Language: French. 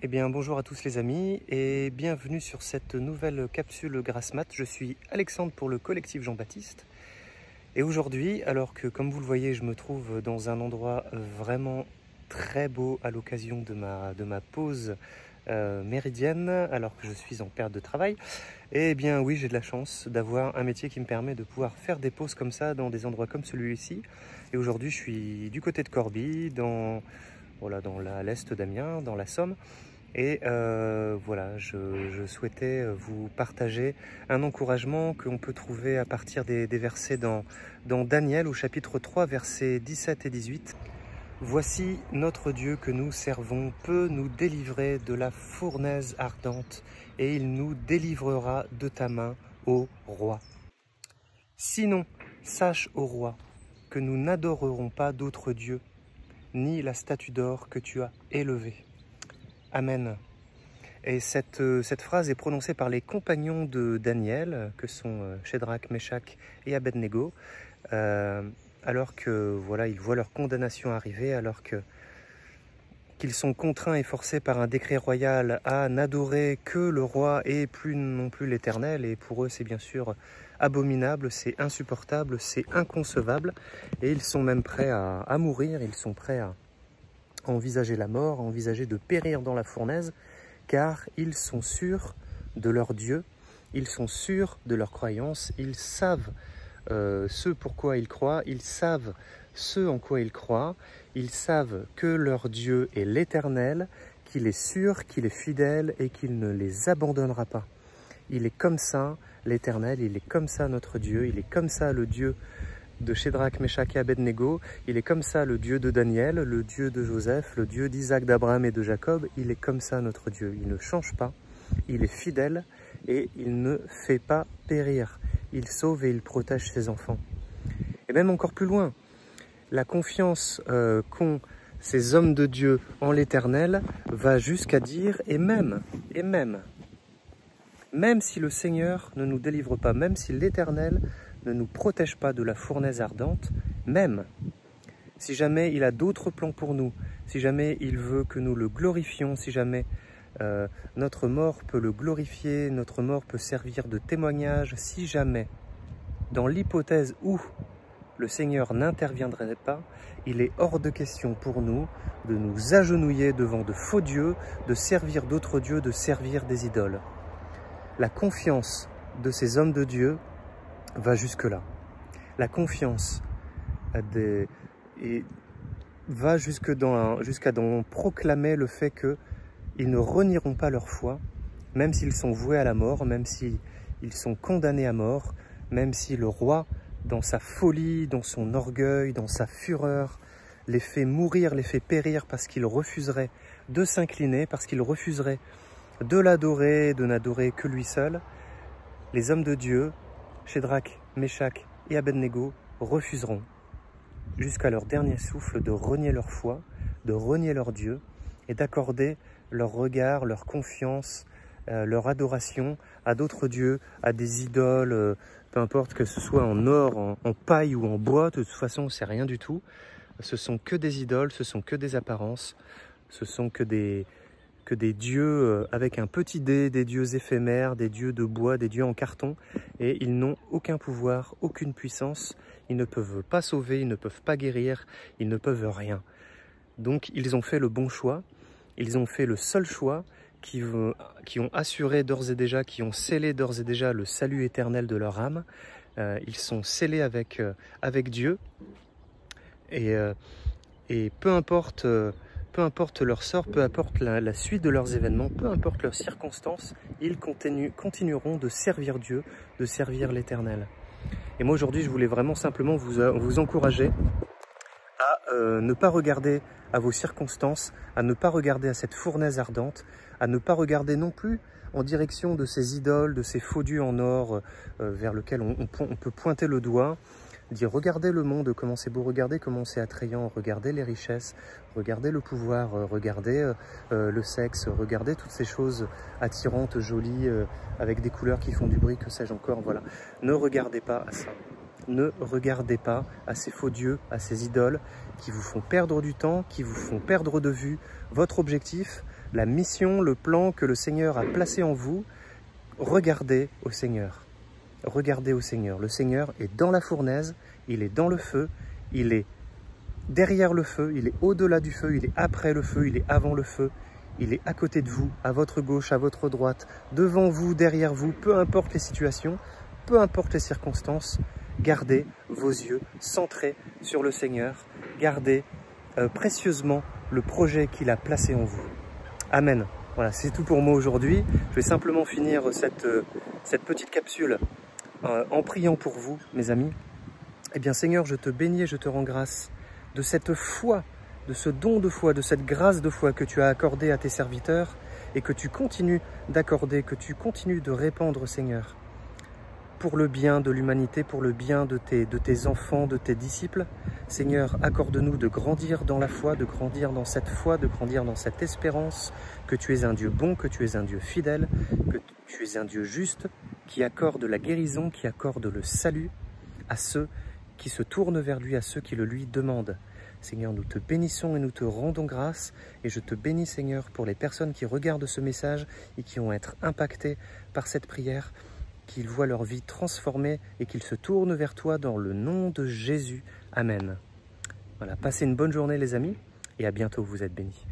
Eh bien bonjour à tous les amis et bienvenue sur cette nouvelle capsule Grassmat. Je suis Alexandre pour le collectif Jean-Baptiste et aujourd'hui, alors que comme vous le voyez je me trouve dans un endroit vraiment très beau à l'occasion de ma pause méridienne alors que je suis en perte de travail, eh bien oui, j'ai de la chance d'avoir un métier qui me permet de pouvoir faire des pauses comme ça dans des endroits comme celui-ci. Et aujourd'hui je suis du côté de Corbie, dans l'est d'Amiens, dans la Somme. Et voilà, je souhaitais vous partager un encouragement qu'on peut trouver à partir des versets dans Daniel au chapitre 3, versets 17 et 18. « Voici notre Dieu que nous servons peut nous délivrer de la fournaise ardente, et il nous délivrera de ta main, ô roi. Sinon, sache, ô roi, que nous n'adorerons pas d'autre Dieu, ni la statue d'or que tu as élevée. » Amen. Et cette phrase est prononcée par les compagnons de Daniel, que sont Shadrach, Meshach et Abednego, alors que voilà, ils voient leur condamnation arriver, alors qu'ils sont contraints et forcés par un décret royal à n'adorer que le roi et plus non plus l'Éternel. Et pour eux, c'est bien sûr abominable, c'est insupportable, c'est inconcevable. Et ils sont même prêts à mourir, ils sont prêts à envisager la mort, à envisager de périr dans la fournaise, car ils sont sûrs de leur Dieu, ils sont sûrs de leur croyance, ils savent ce pourquoi ils croient, ils savent ce en quoi ils croient, ils savent que leur Dieu est l'Éternel, qu'il est sûr, qu'il est fidèle et qu'il ne les abandonnera pas. Il est comme ça l'Éternel, il est comme ça notre Dieu, il est comme ça le Dieu de Shadrach, Meshach et Abednego, il est comme ça le Dieu de Daniel, le Dieu de Joseph, le Dieu d'Isaac, d'Abraham et de Jacob. Il est comme ça notre Dieu, il ne change pas, il est fidèle et il ne fait pas périr. Il sauve et il protège ses enfants. Et même encore plus loin, la confiance qu'ont ces hommes de Dieu en l'Éternel va jusqu'à dire, et même si le Seigneur ne nous délivre pas, même si l'Éternel ne nous protège pas de la fournaise ardente, même si jamais il a d'autres plans pour nous, si jamais il veut que nous le glorifions, si jamais notre mort peut le glorifier, notre mort peut servir de témoignage, si jamais, dans l'hypothèse où le Seigneur n'interviendrait pas, il est hors de question pour nous de nous agenouiller devant de faux dieux, de servir d'autres dieux, de servir des idoles. La confiance de ces hommes de Dieu va jusque-là. La confiance va jusqu'à proclamer le fait qu'ils ne renieront pas leur foi, même s'ils sont voués à la mort, même s'ils sont condamnés à mort, même si le roi, dans sa folie, dans son orgueil, dans sa fureur, les fait mourir, les fait périr parce qu'ils refuseraient de s'incliner, parce qu'ils refuseraient de l'adorer, de n'adorer que lui seul. Les hommes de Dieu, Shadrach, Meshach et Abednego, refuseront jusqu'à leur dernier souffle de renier leur foi, de renier leur Dieu et d'accorder leur regard, leur confiance, leur adoration à d'autres dieux, à des idoles, peu importe que ce soit en or, en paille ou en bois, de toute façon c'est rien du tout. Ce sont que des idoles, ce sont que des apparences, ce sont que des dieux avec un petit dé, des dieux éphémères, des dieux de bois, des dieux en carton, et ils n'ont aucun pouvoir, aucune puissance, ils ne peuvent pas sauver, ils ne peuvent pas guérir, ils ne peuvent rien. Donc ils ont fait le bon choix, ils ont fait le seul choix qui ont assuré d'ores et déjà, qui ont scellé d'ores et déjà le salut éternel de leur âme. Ils sont scellés avec Dieu, et peu importe leur sort, peu importe la suite de leurs événements, peu importe leurs circonstances, ils continueront de servir Dieu, de servir l'Éternel. Et moi aujourd'hui, je voulais vraiment simplement vous encourager à ne pas regarder à vos circonstances, à ne pas regarder à cette fournaise ardente, à ne pas regarder non plus en direction de ces idoles, de ces faux dieux en or vers lesquels on peut pointer le doigt, dire regardez le monde, comment c'est beau, regardez comment c'est attrayant, regardez les richesses, regardez le pouvoir, regardez le sexe, regardez toutes ces choses attirantes, jolies, avec des couleurs qui font du bruit, que sais-je encore, voilà. Ne regardez pas à ça. Ne regardez pas à ces faux dieux, à ces idoles qui vous font perdre du temps, qui vous font perdre de vue votre objectif, la mission, le plan que le Seigneur a placé en vous, regardez au Seigneur. Regardez au Seigneur. Le Seigneur est dans la fournaise, il est dans le feu, il est derrière le feu, il est au-delà du feu, il est après le feu, il est avant le feu, il est à côté de vous, à votre gauche, à votre droite, devant vous, derrière vous, peu importe les situations, peu importe les circonstances, gardez vos yeux centrés sur le Seigneur, gardez précieusement le projet qu'il a placé en vous. Amen. Voilà, c'est tout pour moi aujourd'hui. Je vais simplement finir cette petite capsule en priant pour vous, mes amis. Eh bien, Seigneur, je te bénis et je te rends grâce de cette foi, de ce don de foi, de cette grâce de foi que tu as accordée à tes serviteurs et que tu continues d'accorder, que tu continues de répandre, Seigneur, pour le bien de l'humanité, pour le bien de tes enfants, de tes disciples. Seigneur, accorde-nous de grandir dans la foi, de grandir dans cette foi, de grandir dans cette espérance, que tu es un Dieu bon, que tu es un Dieu fidèle, que tu es un Dieu juste, qui accorde la guérison, qui accorde le salut à ceux qui se tournent vers lui, à ceux qui le lui demandent. Seigneur, nous te bénissons et nous te rendons grâce. Et je te bénis, Seigneur, pour les personnes qui regardent ce message et qui vont être impactées par cette prière, qu'ils voient leur vie transformée et qu'ils se tournent vers toi dans le nom de Jésus. Amen. Voilà, passez une bonne journée, les amis, et à bientôt, vous êtes bénis.